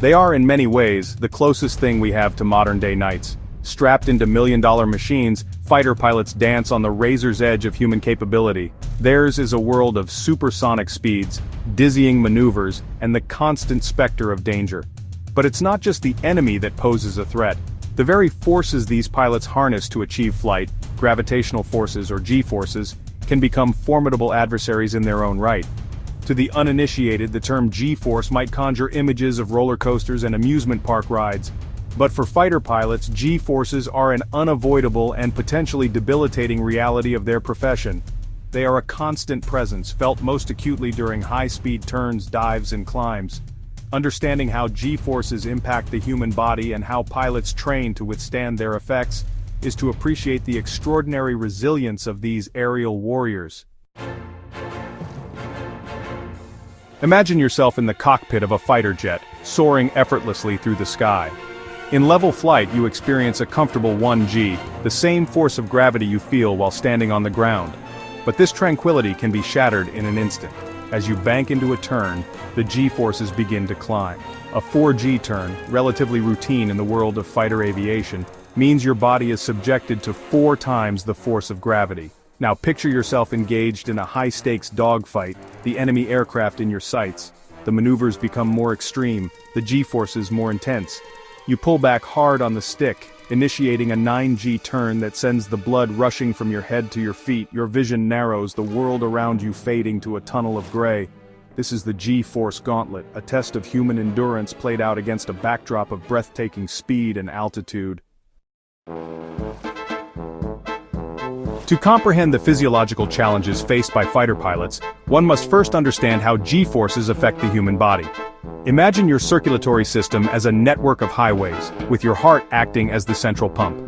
They are in many ways the closest thing we have to modern-day knights. Strapped into million-dollar machines, fighter pilots dance on the razor's edge of human capability. Theirs is a world of supersonic speeds, dizzying maneuvers, and the constant specter of danger. But it's not just the enemy that poses a threat. The very forces these pilots harness to achieve flight, gravitational forces or G-forces, can become formidable adversaries in their own right. To the uninitiated, the term G-force might conjure images of roller coasters and amusement park rides. But for fighter pilots, G-forces are an unavoidable and potentially debilitating reality of their profession. They are a constant presence, felt most acutely during high-speed turns, dives, and climbs. Understanding how G-forces impact the human body and how pilots train to withstand their effects is to appreciate the extraordinary resilience of these aerial warriors. Imagine yourself in the cockpit of a fighter jet, soaring effortlessly through the sky. In level flight, you experience a comfortable 1G, the same force of gravity you feel while standing on the ground. But this tranquility can be shattered in an instant. As you bank into a turn, the G-forces begin to climb. A 4G turn, relatively routine in the world of fighter aviation, means your body is subjected to 4 times the force of gravity. Now picture yourself engaged in a high-stakes dogfight, the enemy aircraft in your sights. The maneuvers become more extreme, the G-forces more intense. You pull back hard on the stick, initiating a 9G turn that sends the blood rushing from your head to your feet. Your vision narrows, the world around you fading to a tunnel of gray. This is the G-force gauntlet, a test of human endurance played out against a backdrop of breathtaking speed and altitude. To comprehend the physiological challenges faced by fighter pilots, one must first understand how G-forces affect the human body. Imagine your circulatory system as a network of highways, with your heart acting as the central pump.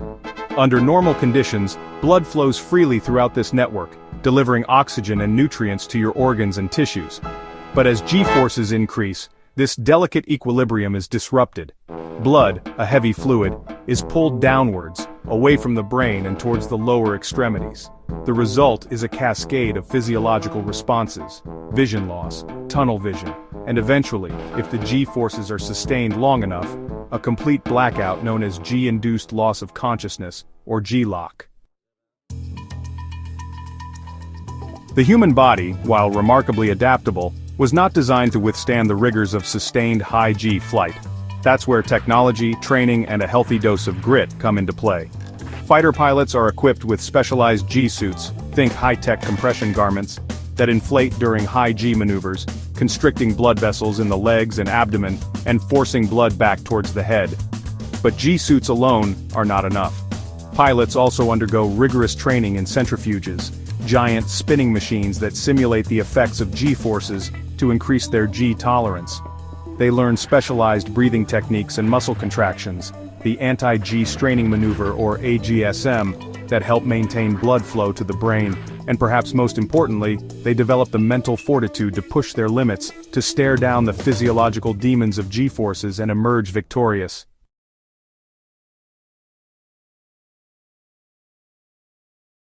Under normal conditions, blood flows freely throughout this network, delivering oxygen and nutrients to your organs and tissues. But as G-forces increase, this delicate equilibrium is disrupted. Blood, a heavy fluid, is pulled downwards, away from the brain and towards the lower extremities. The result is a cascade of physiological responses: vision loss, tunnel vision, and eventually, if the G-forces are sustained long enough, a complete blackout known as G-induced loss of consciousness, or G-LOC. The human body, while remarkably adaptable, was not designed to withstand the rigors of sustained high-G flight. That's where technology, training, and a healthy dose of grit come into play. Fighter pilots are equipped with specialized G-suits, think high-tech compression garments, that inflate during high-G maneuvers, constricting blood vessels in the legs and abdomen, and forcing blood back towards the head. But G-suits alone are not enough. Pilots also undergo rigorous training in centrifuges, giant spinning machines that simulate the effects of G-forces to increase their G-tolerance. They learn specialized breathing techniques and muscle contractions, the anti-G straining maneuver or AGSM, that help maintain blood flow to the brain, and perhaps most importantly, they develop the mental fortitude to push their limits, to stare down the physiological demons of G-forces and emerge victorious.